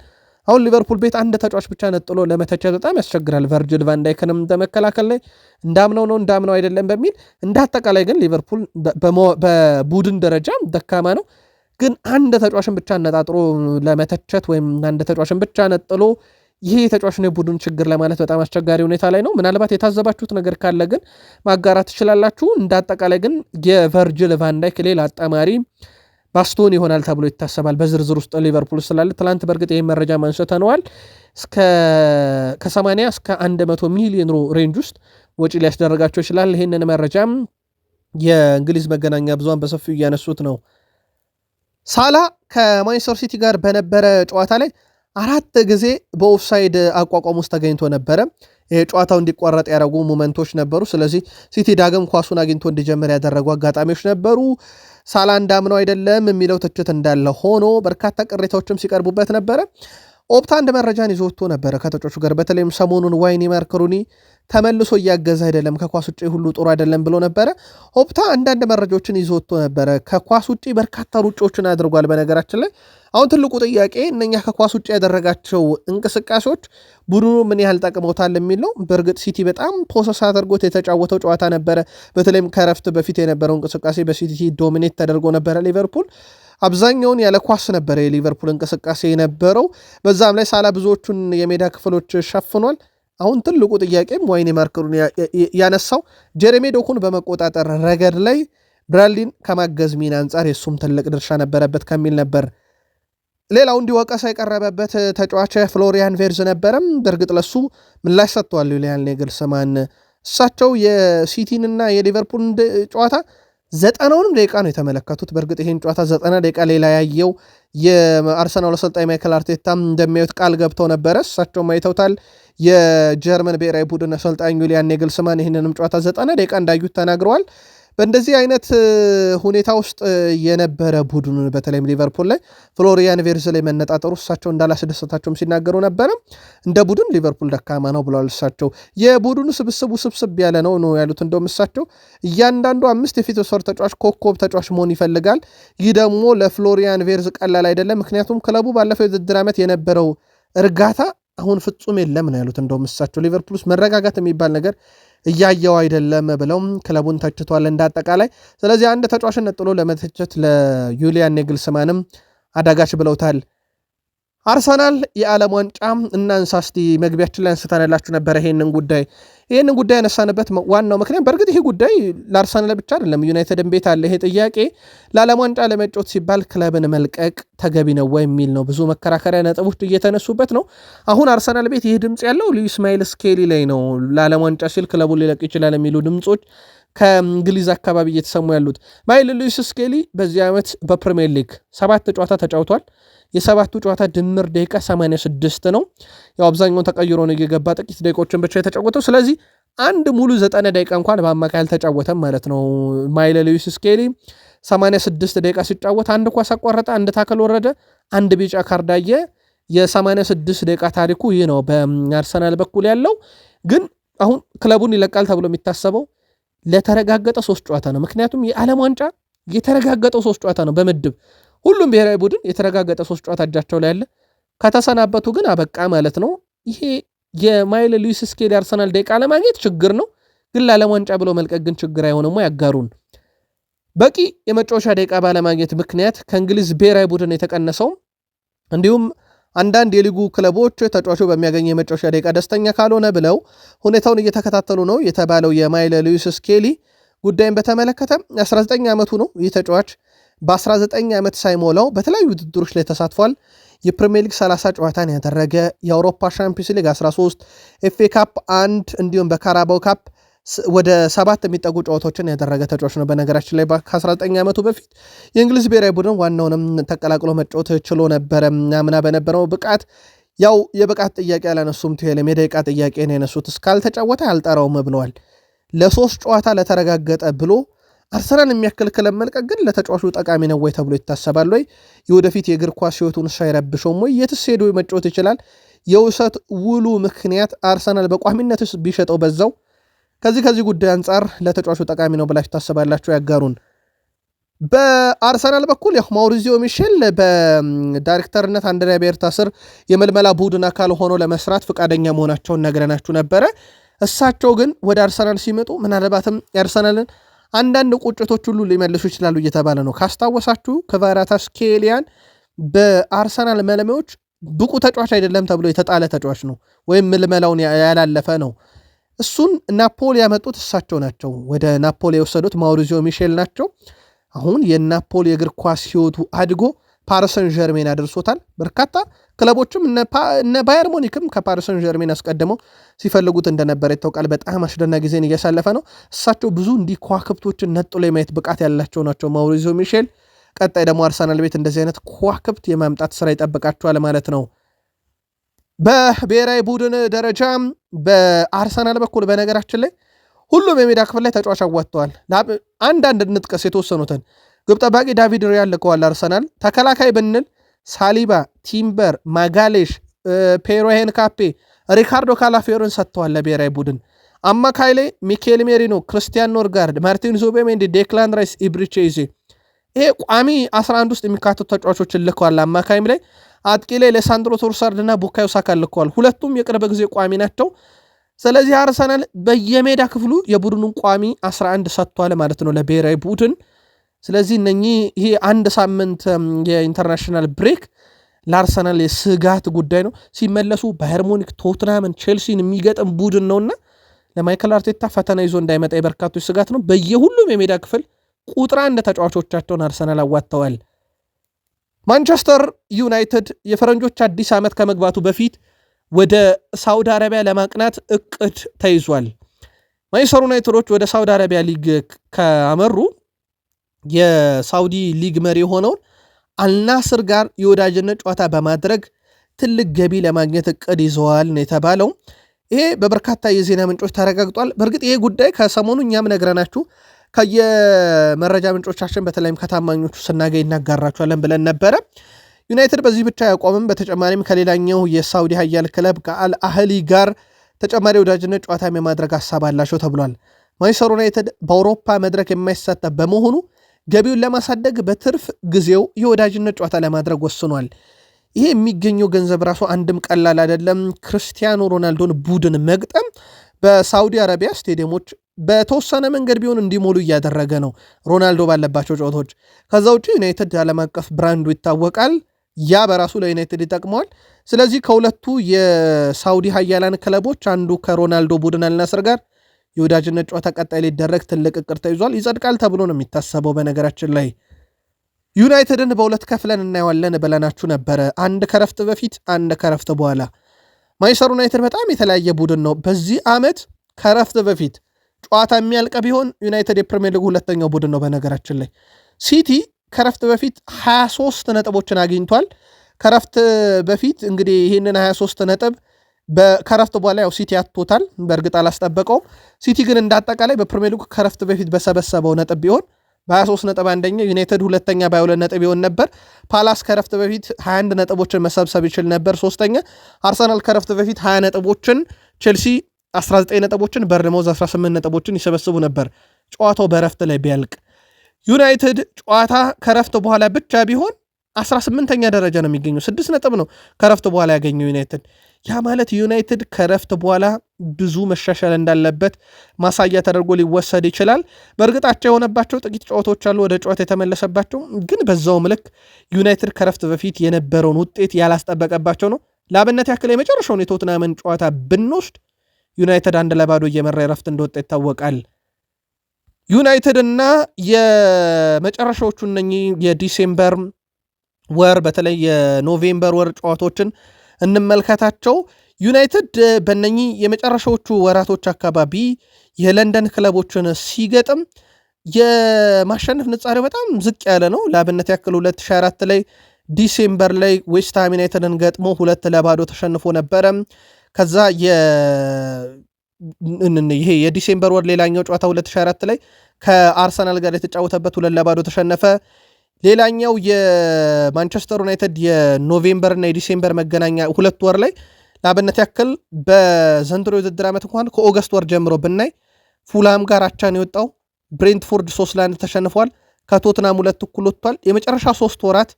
አሁን ሊቨርፑል ቤት አንድ ተጫዋች ብቻ ነጥሎ ለመተቸት በጣም ያስቸግራል። ቨርጅል ቫን ዳይክንም እንደመከላከል ላይ እንዳምነው አይደለም በሚል እንዳጠቃላይ ግን ሊቨርፑል በቡድን ደረጃ ደካማ ነው። ግን አንድ ተጫዋችን ብቻ ነጣጥሮ ለመተቸት ወይም አንድ ተጫዋችን ብቻ ነጥሎ ይሄ ተጫዋች ነው የቡድን ችግር ለማለት በጣም አስቸጋሪ ሁኔታ ላይ ነው። ምናልባት የታዘባችሁት ነገር ካለ ግን ማጋራት ትችላላችሁ። እንዳጠቃላይ ግን የቨርጅል ቫን ዳይክ ሌላ አጣማሪ ባስቶኒ ይሆናል ተብሎ ይታሰባል በዝርዝር ውስጥ ሊቨርፑል ስላለ። ትላንት በእርግጥ ይህን መረጃ ማንስተነዋል። ከ80 እስከ 100 ሚሊዮን ዩሮ ሬንጅ ውስጥ ወጪ ሊያስደረጋቸው ይችላል። ይህንን መረጃም የእንግሊዝ መገናኛ ብዙሃን በሰፊው እያነሱት ነው። ሳላ ከማንቸስተር ሲቲ ጋር በነበረ ጨዋታ ላይ 4 ጊዜ በኦፍሳይድ አቋቋም ውስጥ ተገኝቶ ነበረ። ጨዋታው እንዲቋረጥ ያደረጉ ሞመንቶች ነበሩ። ስለዚህ ሲቲ ዳግም ኳሱን አግኝቶ እንዲጀምር ያደረጉ አጋጣሚዎች ነበሩ። ሳላ እንዳምነው አይደለም የሚለው ትችት እንዳለ ሆኖ በርካታ ቅሬታዎችም ሲቀርቡበት ነበረ። ኦፕታ አንድ መረጃን ይዞ ወጥቶ ነበረ ከተጫዋቹ ጋር በተለይም ሰሞኑን ዋይኒ ማርክ ሩኒ ተመልሶ እያገዘ አይደለም፣ ከኳስ ውጭ ሁሉ ጥሩ አይደለም ብሎ ነበረ። ኦፕታ አንዳንድ መረጃዎችን ይዞ ወጥቶ ነበረ። ከኳስ ውጭ በርካታ ሩጮችን አድርጓል። በነገራችን ላይ አሁን ትልቁ ጥያቄ እነኛ ከኳስ ውጭ ያደረጋቸው እንቅስቃሴዎች ቡድኑ ምን ያህል ጠቅመውታል የሚል ነው። በእርግጥ ሲቲ በጣም ፕሮሰስ አድርጎት የተጫወተው ጨዋታ ነበረ። በተለይም ከረፍት በፊት የነበረው እንቅስቃሴ በሲቲ ዶሚኔት ተደርጎ ነበረ ሊቨርፑል። አብዛኛውን ያለ ኳስ ነበር የሊቨርፑል እንቅስቃሴ የነበረው። በዛም ላይ ሳላ ብዙዎቹን የሜዳ ክፍሎች ሸፍኗል። አሁን ትልቁ ጥያቄም ዋይኔ ማርከሩን ያነሳው ጀሬሚ ዶኩን በመቆጣጠር ረገድ ላይ ብራድሊን ከማገዝ ሚና አንጻር የሱም ትልቅ ድርሻ ነበረበት ከሚል ነበር። ሌላው እንዲወቀሳ የቀረበበት ተጫዋች ፍሎሪያን ቬርዝ ነበረም። በእርግጥ ለሱ ምላሽ ሰጥቷል ዩሊያን ናግልስማን። እሳቸው የሲቲንና የሊቨርፑልን ጨዋታ 90ውንም ደቂቃ ነው የተመለከቱት። በእርግጥ ይህን ጨዋታ 90 ደቂቃ ሌላ ያየው የአርሰናል አሰልጣኝ ማይክል አርቴታም እንደሚያዩት ቃል ገብተው ነበረ። እሳቸውም አይተውታል። የጀርመን ብሔራዊ ቡድን አሰልጣኝ ዩሊያን ናግልስማን ይህንንም ጨዋታ 90 ደቂቃ እንዳዩት ተናግረዋል። በእንደዚህ አይነት ሁኔታ ውስጥ የነበረ ቡድኑ በተለይም ሊቨርፑል ላይ ፍሎሪያን ቬርዝ ላይ መነጣጠሩ እሳቸው እንዳላስደሰታቸውም ሲናገሩ ነበረ። እንደ ቡድን ሊቨርፑል ደካማ ነው ብለዋል። እሳቸው የቡድኑ ስብስቡ ስብስብ ያለ ነው ያሉት። እንደውም እሳቸው እያንዳንዱ 5 የፊት መስመር ተጫዋች ኮከብ ተጫዋች መሆን ይፈልጋል። ይህ ደግሞ ለፍሎሪያን ቬርዝ ቀላል አይደለም። ምክንያቱም ክለቡ ባለፈው የውድድር ዓመት የነበረው እርጋታ አሁን ፍጹም የለም ነው ያሉት። እንደውም እሳቸው ሊቨርፑል ውስጥ መረጋጋት የሚባል ነገር እያየው አይደለም ብለው ክለቡን ተችቷል እንዳጠቃላይ። ስለዚህ አንድ ተጫዋችን ነጥሎ ለመተቸት ለዩሊያን ናግልስማንም አዳጋች ብለውታል። አርሰናል የዓለም ዋንጫ እናንሳ እስቲ። መግቢያችን ላይ አንስተንላችሁ ነበር ይሄንን ጉዳይ ያነሳንበት ዋናው ምክንያት በእርግጥ ይሄ ጉዳይ ለአርሰናል ብቻ አይደለም፣ ዩናይትድን ቤት አለ ይሄ ጥያቄ። ለዓለም ዋንጫ ለመጫወት ሲባል ክለብን መልቀቅ ተገቢ ነው ወይ የሚል ነው። ብዙ መከራከሪያ ነጥቦች እየተነሱበት ነው። አሁን አርሰናል ቤት ይህ ድምፅ ያለው ሉዊስ ማይልስ ስኬሊ ላይ ነው። ለዓለም ዋንጫ ሲል ክለቡን ሊለቅ ይችላል የሚሉ ድምፆች ከእንግሊዝ አካባቢ እየተሰሙ ያሉት። ሉዊስ ስኬሊ በዚህ ዓመት በፕሪሚየር ሊግ 7 ጨዋታ ተጫውቷል። የሰባቱ ጨዋታ ድምር ደቂቃ 86 ነው። ያው አብዛኛውን ተቀይሮ ነው የገባ፣ ጥቂት ደቂቆችን ብቻ የተጫወተው። ስለዚህ አንድ ሙሉ 90 ደቂቃ እንኳን በአማካይ አልተጫወተም ማለት ነው። ሉዊስ ስኬሊ 86 ደቂቃ ሲጫወት አንድ ኳስ አቋረጠ፣ አንድ ታክል ወረደ፣ አንድ ቢጫ ካርድ አየ። የ86 ደቂቃ ታሪኩ ይህ ነው በአርሰናል በኩል ያለው። ግን አሁን ክለቡን ይለቃል ተብሎ የሚታሰበው ለተረጋገጠ 3 ጨዋታ ነው። ምክንያቱም የዓለም ዋንጫ የተረጋገጠው 3 ጨዋታ ነው በምድብ ሁሉም ብሔራዊ ቡድን የተረጋገጠ 3 ጨዋታ እጃቸው ላይ ያለ። ከተሰናበቱ ግን አበቃ ማለት ነው። ይሄ ሉዊስ ስኬሊ አርሰናል ደቂቃ ለማግኘት ችግር ነው፣ ግን ለዓለም ዋንጫ ብሎ መልቀቅ ግን ችግር አይሆንም። ያጋሩን በቂ የመጫወቻ ደቂቃ ባለማግኘት ምክንያት ከእንግሊዝ ብሔራዊ ቡድን የተቀነሰው፣ እንዲሁም አንዳንድ የሊጉ ክለቦች ተጫዋቹ በሚያገኘ የመጫወቻ ደቂቃ ደስተኛ ካልሆነ ብለው ሁኔታውን እየተከታተሉ ነው የተባለው ሉዊስ ስኬሊ ጉዳይን በተመለከተ 19 ዓመቱ ነው ይህ ተጫዋች። በ19 ዓመት ሳይሞላው በተለያዩ ውድድሮች ላይ ተሳትፏል። የፕሪሚየር ሊግ 30 ጨዋታን ያደረገ፣ የአውሮፓ ሻምፒዮንስ ሊግ 13፣ ኤፍኤ ካፕ 1 እንዲሁም በካራባው ካፕ ወደ 7 የሚጠጉ ጨዋታዎችን ያደረገ ተጫዋች ነው። በነገራችን ላይ ከ19 ዓመቱ በፊት የእንግሊዝ ብሔራዊ ቡድን ዋናውንም ተቀላቅሎ መጫወት ችሎ ነበረ። ምና በነበረው ብቃት ያው የብቃት ጥያቄ ያላነሱም ትሄልም የደቂቃ ጥያቄ ነው የነሱት። እስካልተጫወተ አልጠራውም ብለዋል። ለ3 ጨዋታ ለተረጋገጠ ብሎ አርሰናል የሚያክል ክለብ መልቀቅ ግን ለተጫዋቹ ጠቃሚ ነው ወይ ተብሎ ይታሰባል ወይ? የወደፊት የእግር ኳስ ህይወቱን ሳይረብሸውም ወይ? የትስ ሄዶ መጫወት ይችላል? የውሰት ውሉ ምክንያት አርሰናል በቋሚነት ቢሸጠው በዛው ከዚህ ጉዳይ አንጻር ለተጫዋቹ ጠቃሚ ነው ብላችሁ ታስባላችሁ? ያጋሩን። በአርሰናል በኩል ማውሪዚዮ ሚሼል በዳይሬክተርነት አንድሪያ ቤርታ ስር የመልመላ ቡድን አካል ሆኖ ለመስራት ፈቃደኛ መሆናቸውን ነግረናችሁ ነበረ። እሳቸው ግን ወደ አርሰናል ሲመጡ ምናልባትም የአርሰናልን አንዳንድ ቁጭቶች ሁሉ ሊመልሱ ይችላሉ እየተባለ ነው። ካስታወሳችሁ ክቫራትስኬሊያን በአርሰናል መለመዎች ብቁ ተጫዋች አይደለም ተብሎ የተጣለ ተጫዋች ነው፣ ወይም ምልመላውን ያላለፈ ነው። እሱን ናፖሊ ያመጡት እሳቸው ናቸው። ወደ ናፖሊ የወሰዱት ማውሪዚዮ ሚሼል ናቸው። አሁን የናፖሊ የእግር ኳስ ህይወቱ አድጎ ፓሪሰን ጀርሜን አድርሶታል። በርካታ ክለቦችም እነ ባየር ሙኒክም ከፓሪሰን ጀርሜን አስቀድመው ሲፈልጉት እንደነበረ ይታወቃል። በጣም አስደናቂ ጊዜን እያሳለፈ ነው። እሳቸው ብዙ እንዲህ ከዋክብቶችን ነጥሎ የማየት ብቃት ያላቸው ናቸው ማውሪዚዮ ሚሼል። ቀጣይ ደግሞ አርሰናል ቤት እንደዚህ አይነት ከዋክብት የማምጣት ስራ ይጠብቃቸዋል ማለት ነው። በብሔራዊ ቡድን ደረጃ በአርሰናል በኩል በነገራችን ላይ ሁሉም የሜዳ ክፍል ላይ ተጫዋች አዋጥተዋል። አንዳንድ እንጥቀስ የተወሰኑትን። ግብ ጠባቂ ዳቪድ ሪያል ልከዋል አርሰናል። ተከላካይ ብንል ሳሊባ፣ ቲምበር፣ ማጋሌሽ፣ ፔሮ ሄንካፔ፣ ሪካርዶ ካላፊዮርን ሰጥተዋል ለብሔራዊ ቡድን። አማካይ ላይ ሚኬል ሜሪኖ፣ ክርስቲያን ኖርጋርድ፣ ማርቲን ዙቤሜንዲ፣ ዴክላን ራይስ፣ ኢብሪቼዜ ይሄ ቋሚ 11 ውስጥ የሚካተቱ ተጫዋቾችን ልከዋል። አማካይም ላይ አጥቂ ላይ ለሳንድሮ ቶርሳርድ እና ቡካዮ ሳካ ልከዋል። ሁለቱም የቅርብ ጊዜ ቋሚ ናቸው። ስለዚህ አርሰናል በየሜዳ ክፍሉ የቡድኑን ቋሚ 11 ሰጥቷል ማለት ነው ለብሔራዊ ቡድን። ስለዚህ ይሄ አንድ ሳምንት የኢንተርናሽናል ብሬክ ለአርሰናል የስጋት ጉዳይ ነው። ሲመለሱ ባየር ሙኒክ፣ ቶትናምን፣ ቼልሲን የሚገጥም ቡድን ነውና ለማይክል አርቴታ ፈተና ይዞ እንዳይመጣ የበርካቶች ስጋት ነው። በየሁሉም የሜዳ ክፍል ቁጥር 1 ተጫዋቾቻቸውን አርሰናል አዋጥተዋል። ማንቸስተር ዩናይትድ የፈረንጆች አዲስ ዓመት ከመግባቱ በፊት ወደ ሳውዲ አረቢያ ለማቅናት እቅድ ተይዟል። ማንቸስተር ዩናይትዶች ወደ ሳውዲ አረቢያ ሊግ ካመሩ የሳውዲ ሊግ መሪ የሆነውን አልናስር ጋር የወዳጅነት ጨዋታ በማድረግ ትልቅ ገቢ ለማግኘት እቅድ ይዘዋል ነው የተባለው። ይሄ በበርካታ የዜና ምንጮች ተረጋግጧል። በእርግጥ ይሄ ጉዳይ ከሰሞኑ እኛም ነግረናችሁ ከየመረጃ ምንጮቻችን በተለይም ከታማኞቹ ስናገኝ እናጋራችኋለን ብለን ነበረ። ዩናይትድ በዚህ ብቻ አያቆምም። በተጨማሪም ከሌላኛው የሳውዲ ሀያል ክለብ ከአል አህሊ ጋር ተጨማሪ ወዳጅነት ጨዋታ የማድረግ ሀሳብ አላቸው ተብሏል። ማንቸስተር ዩናይትድ በአውሮፓ መድረክ የማይሳተፍ በመሆኑ ገቢውን ለማሳደግ በትርፍ ጊዜው የወዳጅነት ጨዋታ ለማድረግ ወስኗል። ይሄ የሚገኘው ገንዘብ ራሱ አንድም ቀላል አይደለም። ክርስቲያኖ ሮናልዶን ቡድን መግጠም በሳውዲ አረቢያ ስቴዲየሞች በተወሰነ መንገድ ቢሆን እንዲሞሉ እያደረገ ነው ሮናልዶ ባለባቸው ጨዋታዎች። ከዛ ውጭ ዩናይትድ ዓለም አቀፍ ብራንዱ ይታወቃል። ያ በራሱ ለዩናይትድ ይጠቅመዋል። ስለዚህ ከሁለቱ የሳውዲ ሀያላን ክለቦች አንዱ ከሮናልዶ ቡድን አልናስር ጋር የወዳጅነት ጨዋታ ቀጣይ ሊደረግ ትልቅ እቅድ ተይዟል። ይጸድቃል ተብሎ ነው የሚታሰበው። በነገራችን ላይ ዩናይትድን በሁለት ከፍለን እናየዋለን ብለናችሁ ነበረ። አንድ ከረፍት በፊት፣ አንድ ከረፍት በኋላ። ማንቸስተር ዩናይትድ በጣም የተለያየ ቡድን ነው። በዚህ ዓመት ከረፍት በፊት ጨዋታ የሚያልቅ ቢሆን ዩናይትድ የፕሪሚየር ሊግ ሁለተኛው ቡድን ነው። በነገራችን ላይ ሲቲ ከረፍት በፊት 23 ነጥቦችን አግኝቷል። ከረፍት በፊት እንግዲህ ይህንን 23 ነጥብ ከረፍት በኋላ ያው ሲቲ አጥቶታል። በእርግጥ አላስጠበቀውም። ሲቲ ግን እንዳጠቃላይ በፕሪሚየር ሊግ ከረፍት በፊት በሰበሰበው ነጥብ ቢሆን በ23 ነጥብ አንደኛ፣ ዩናይትድ ሁለተኛ በ22 ነጥብ ይሆን ነበር። ፓላስ ከረፍት በፊት 21 ነጥቦችን መሰብሰብ ይችል ነበር ሶስተኛ። አርሰናል ከረፍት በፊት 20 ነጥቦችን፣ ቼልሲ 19 ነጥቦችን፣ በርንማውዝ 18 ነጥቦችን ይሰበስቡ ነበር ጨዋታው በረፍት ላይ ቢያልቅ። ዩናይትድ ጨዋታ ከረፍት በኋላ ብቻ ቢሆን 18ኛ ደረጃ ነው የሚገኘው። 6 ነጥብ ነው ከረፍት በኋላ ያገኘው ዩናይትድ። ያ ማለት ዩናይትድ ከረፍት በኋላ ብዙ መሻሻል እንዳለበት ማሳያ ተደርጎ ሊወሰድ ይችላል። በእርግጣቸው የሆነባቸው ጥቂት ጨዋታዎች አሉ ወደ ጨዋታ የተመለሰባቸው፣ ግን በዛው ምልክ ዩናይትድ ከረፍት በፊት የነበረውን ውጤት ያላስጠበቀባቸው ነው። ለአብነት ያክል የመጨረሻውን የቶትናምን ጨዋታ ብንወስድ ዩናይትድ 1-0 እየመራ የረፍት እንደወጣ ይታወቃል። ዩናይትድ እና የመጨረሻዎቹ እነኚህ የዲሴምበር ወር በተለይ የኖቬምበር ወር ጨዋታዎችን እንመልከታቸው። ዩናይትድ በእነኚህ የመጨረሻዎቹ ወራቶች አካባቢ የለንደን ክለቦችን ሲገጥም የማሸነፍ ንጻሬው በጣም ዝቅ ያለ ነው። ለአብነት ያክል 2024 ላይ ዲሴምበር ላይ ዌስትሃም ዩናይትድን ገጥሞ 2-0 ተሸንፎ ነበረ። ከዛ ይሄ የዲሴምበር ወር ሌላኛው ጨዋታ 2024 ላይ ከአርሰናል ጋር የተጫወተበት 2-0 ተሸነፈ። ሌላኛው የማንቸስተር ዩናይትድ የኖቬምበር እና የዲሴምበር መገናኛ ሁለት ወር ላይ ለአብነት ያክል በዘንድሮ የውድድር ዓመት እንኳን ከኦገስት ወር ጀምሮ ብናይ ፉልሃም ጋር አቻን የወጣው፣ ብሬንትፎርድ 3-1 ተሸንፏል፣ ከቶትናም 2 እኩል ወጥቷል። የመጨረሻ 3 ወራት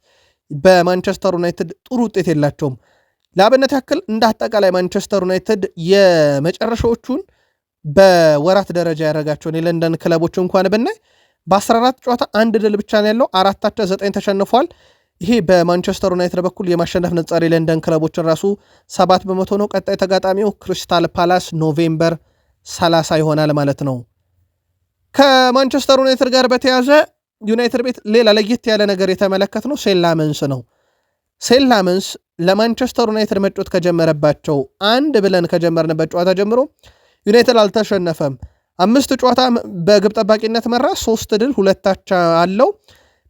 በማንቸስተር ዩናይትድ ጥሩ ውጤት የላቸውም። ለአብነት ያክል እንደ አጠቃላይ ማንቸስተር ዩናይትድ የመጨረሻዎቹን በወራት ደረጃ ያደረጋቸውን የለንደን ክለቦች እንኳን ብናይ በ14 ጨዋታ 1 ድል ብቻ ነው ያለው፣ 4-9 ተሸንፏል። ይሄ በማንቸስተር ዩናይትድ በኩል የማሸነፍ ንጻሬ የለንደን ክለቦችን ራሱ 7% ነው። ቀጣይ ተጋጣሚው ክሪስታል ፓላስ ኖቬምበር 30 ይሆናል ማለት ነው። ከማንቸስተር ዩናይትድ ጋር በተያዘ ዩናይትድ ቤት ሌላ ለየት ያለ ነገር የተመለከት ነው ሴላመንስ ነው። ሴላመንስ ለማንቸስተር ዩናይትድ መጫወት ከጀመረባቸው አንድ ብለን ከጀመርንበት ጨዋታ ጀምሮ ዩናይትድ አልተሸነፈም። 5 ጨዋታ በግብ ጠባቂነት መራ፣ 3 ድል 2 አቻ አለው።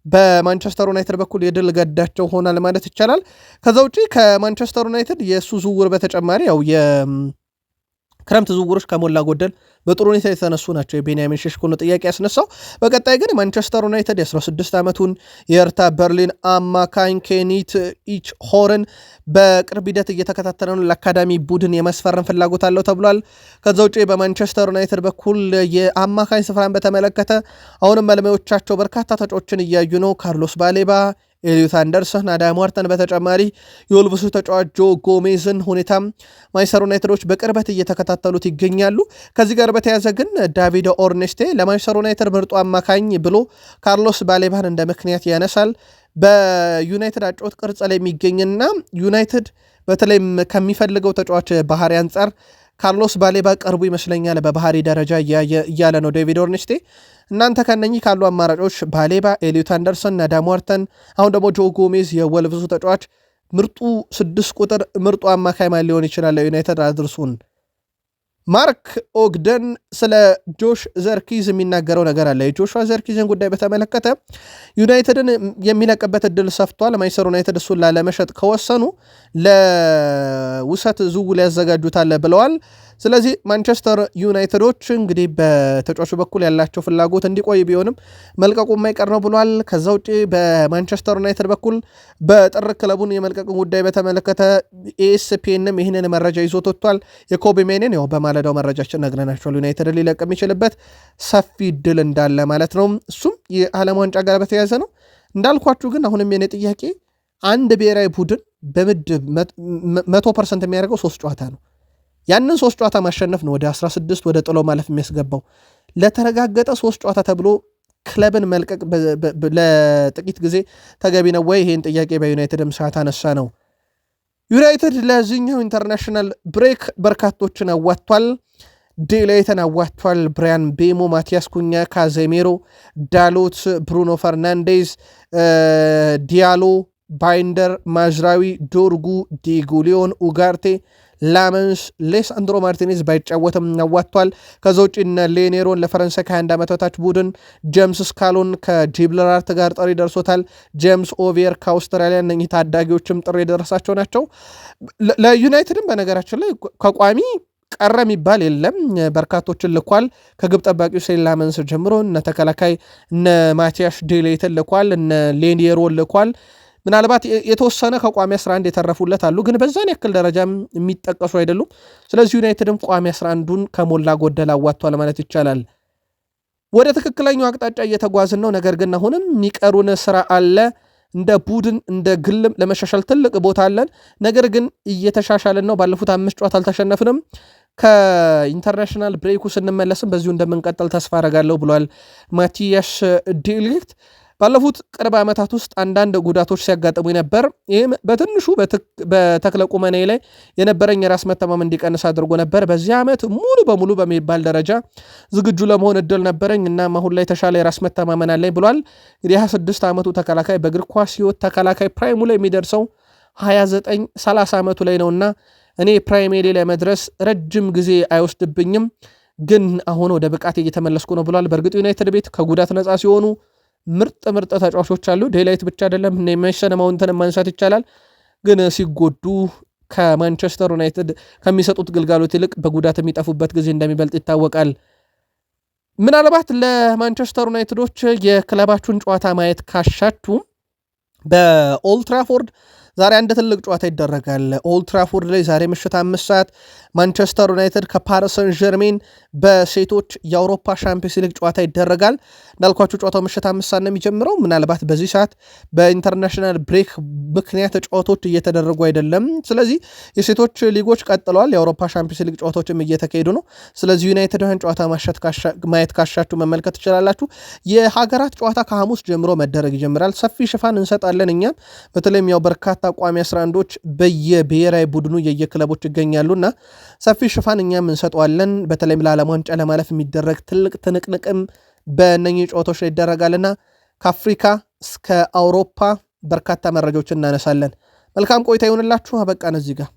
በማንቸስተር ዩናይትድ በኩል የድል ገዳቸው ሆናል ማለት ይቻላል። ከዛ ውጪ ከማንቸስተር ዩናይትድ የእሱ ዝውውር በተጨማሪ ያው የክረምት ዝውውሮች ከሞላ ጎደል በጥሩ ሁኔታ የተነሱ ናቸው። የቤንያሚን ሼሽኮን ጥያቄ ያስነሳው። በቀጣይ ግን ማንቸስተር ዩናይትድ የ16 ዓመቱን የኤርታ በርሊን አማካኝ ኬኒት ኢች ሆርን በቅርብ ሂደት እየተከታተለ ነው። ለአካዳሚ ቡድን የመስፈረም ፍላጎት አለው ተብሏል። ከዛ ውጭ በማንቸስተር ዩናይትድ በኩል የአማካኝ ስፍራን በተመለከተ አሁንም መልማዮቻቸው በርካታ ተጫዎችን እያዩ ነው። ካርሎስ ባሌባ፣ ኤሊዮት አንደርሰን፣ አዳም ዋርተን በተጨማሪ የወልቭሱ ተጫዋች ጆ ጎሜዝን ሁኔታም ማንቸስተር ዩናይትዶች በቅርበት እየተከታተሉት ይገኛሉ። ከዚህ ጋር በተያያዘ ግን ዳቪድ ኦርኔስቴ ለማንቸስተር ዩናይትድ ምርጡ አማካኝ ብሎ ካርሎስ ባሌባን እንደ ምክንያት ያነሳል። በዩናይትድ አጨዋወት ቅርጽ ላይ የሚገኝና ዩናይትድ በተለይም ከሚፈልገው ተጫዋች ባህሪ አንጻር ካርሎስ ባሌባ ቀርቡ ይመስለኛል በባህሪ ደረጃ እያለ ነው ዴቪድ ኦርኔስቴ። እናንተ ከነኚህ ካሉ አማራጮች ባሌባ፣ ኤሊዮት አንደርሰን፣ አዳም ዋርተን፣ አሁን ደግሞ ጆ ጎሜዝ የወልቭሱ ተጫዋች ምርጡ 6 ቁጥር ምርጡ አማካይ ማን ሊሆን ይችላል? ዩናይትድ አድርሱን። ማርክ ኦግደን ስለ ጆሽ ዘርኪዝ የሚናገረው ነገር አለ። የጆሹዋ ዘርኪዝን ጉዳይ በተመለከተ ዩናይትድን የሚለቅበት እድል ሰፍቷል። ማንቸስተር ዩናይትድ እሱን ላለመሸጥ ከወሰኑ ለውሰት ዝውውር ያዘጋጁታል ብለዋል። ስለዚህ ማንቸስተር ዩናይትዶች እንግዲህ በተጫዋቹ በኩል ያላቸው ፍላጎት እንዲቆይ ቢሆንም መልቀቁ የማይቀር ነው ብሏል። ከዛ ውጭ በማንቸስተር ዩናይትድ በኩል በጥር ክለቡን የመልቀቁ ጉዳይ በተመለከተ ኤስፒኤንም ይህንን መረጃ ይዞት ወጥቷል። የኮቢ ሜኔን ያው በማለዳው መረጃችን ነግረናቸዋል። ዩናይትድ ሊለቅ የሚችልበት ሰፊ ድል እንዳለ ማለት ነው። እሱም የዓለም ዋንጫ ጋር በተያያዘ ነው እንዳልኳችሁ። ግን አሁንም የኔ ጥያቄ አንድ ብሔራዊ ቡድን በምድብ 100% የሚያደርገው 3 ጨዋታ ነው። ያንን 3 ጨዋታ ማሸነፍ ነው ወደ 16 ወደ ጥሎ ማለፍ የሚያስገባው። ለተረጋገጠ 3 ጨዋታ ተብሎ ክለብን መልቀቅ ለጥቂት ጊዜ ተገቢ ነው ወይ? ይሄን ጥያቄ በዩናይትድም ሰዓት አነሳ ነው። ዩናይትድ ለዚህኛው ኢንተርናሽናል ብሬክ በርካቶችን አዋጥቷል። ዴላይትን አዋጥቷል። ብራያን ቤሞ፣ ማቲያስ ኩኛ፣ ካዜሜሮ፣ ዳሎት፣ ብሩኖ ፈርናንዴዝ፣ ዲያሎ፣ ባይንደር፣ ማዝራዊ፣ ዶርጉ፣ ዲጉሊዮን፣ ኡጋርቴ፣ ላመንስ፣ ሌሳንድሮ ማርቲኔዝ ባይጫወትም አዋጥቷል። ከዛ ውጭ እነ ሌኔሮን ለፈረንሳይ ከ21 ዓመት በታች ቡድን፣ ጄምስ ስካሎን ከጂብለራርት ጋር ጥሪ ደርሶታል። ጄምስ ኦቪየር ከአውስትራሊያ፣ እነኚህ ታዳጊዎችም ጥሪ የደረሳቸው ናቸው። ለዩናይትድም በነገራችን ላይ ከቋሚ ቀረ የሚባል የለም። በርካቶችን ልኳል። ከግብ ጠባቂው ሴን ላመንስ ጀምሮ እነ ተከላካይ እነ ማቲያስ ዴሌይትን ልኳል። እነ ሌኔሮን ልኳል። ምናልባት የተወሰነ ከቋሚ 11 የተረፉለት አሉ፣ ግን በዛን ያክል ደረጃም የሚጠቀሱ አይደሉም። ስለዚህ ዩናይትድም ቋሚ 11ዱን ከሞላ ጎደል አዋጥቷል ማለት ይቻላል። ወደ ትክክለኛው አቅጣጫ እየተጓዝን ነው። ነገር ግን አሁንም የሚቀሩን ስራ አለ። እንደ ቡድን እንደ ግልም ለመሻሻል ትልቅ ቦታ አለን። ነገር ግን እየተሻሻልን ነው። ባለፉት 5 ጨዋታ አልተሸነፍንም። ከኢንተርናሽናል ብሬኩ ስንመለስም በዚሁ እንደምንቀጥል ተስፋ አረጋለሁ ብሏል ማቲያስ ዴሊክት። ባለፉት ቅርብ ዓመታት ውስጥ አንዳንድ ጉዳቶች ሲያጋጥሙ ነበር። ይህም በትንሹ በተክለ ቁመኔ ላይ የነበረኝ የራስ መተማመን እንዲቀንስ አድርጎ ነበር። በዚህ ዓመት ሙሉ በሙሉ በሚባል ደረጃ ዝግጁ ለመሆን እድል ነበረኝ እና አሁን ላይ የተሻለ የራስ መተማመን አለኝ ብሏል። እንግዲህ 26 ዓመቱ ተከላካይ በእግር ኳስ ሕይወት ተከላካይ ፕራይሙ ላይ የሚደርሰው 29-30 ዓመቱ ላይ ነውና እኔ ፕራይሜ ላይ ለመድረስ ረጅም ጊዜ አይወስድብኝም፣ ግን አሁን ወደ ብቃት እየተመለስኩ ነው ብሏል። በእርግጥ ዩናይትድ ቤት ከጉዳት ነፃ ሲሆኑ ምርጥ ተጫዋቾች አሉ። ዴላይት ብቻ አይደለም፣ ሜሰን ማውንትን ማንሳት ይቻላል። ግን ሲጎዱ ከማንቸስተር ዩናይትድ ከሚሰጡት ግልጋሎት ይልቅ በጉዳት የሚጠፉበት ጊዜ እንደሚበልጥ ይታወቃል። ምናልባት ለማንቸስተር ዩናይትዶች የክለባችሁን ጨዋታ ማየት ካሻችሁ በኦልትራፎርድ ዛሬ አንድ ትልቅ ጨዋታ ይደረጋል። ኦልትራፎርድ ላይ ዛሬ ምሽት 5 ሰዓት ማንቸስተር ዩናይትድ ከፓሪስ ሰን ዠርሜን በሴቶች የአውሮፓ ሻምፒዮንስ ሊግ ጨዋታ ይደረጋል። እንዳልኳችሁ ጨዋታው ምሽት 5 ሰዓት ነው የሚጀምረው። ምናልባት በዚህ ሰዓት በኢንተርናሽናል ብሬክ ምክንያት ጨዋታዎች እየተደረጉ አይደለም። ስለዚህ የሴቶች ሊጎች ቀጥለዋል። የአውሮፓ ሻምፒዮንስ ሊግ ጨዋታዎችም እየተካሄዱ ነው። ስለዚህ ዩናይትድን ጨዋታ ማየት ካሻችሁ መመልከት ትችላላችሁ። የሀገራት ጨዋታ ከሐሙስ ጀምሮ መደረግ ይጀምራል። ሰፊ ሽፋን እንሰጣለን እኛም በተለይም ያው በርካታ ቋሚ 11ዶች በየብሔራዊ ቡድኑ የየክለቦች ይገኛሉና ሰፊ ሽፋን እኛም እንሰጠዋለን። በተለይም ለዓለም ዋንጫ ለማለፍ የሚደረግ ትልቅ ትንቅንቅም በእነኚህ ጨዋታዎች ላይ ይደረጋልና ከአፍሪካ እስከ አውሮፓ በርካታ መረጃዎችን እናነሳለን። መልካም ቆይታ ይሆንላችሁ። አበቃን እዚህ ጋር።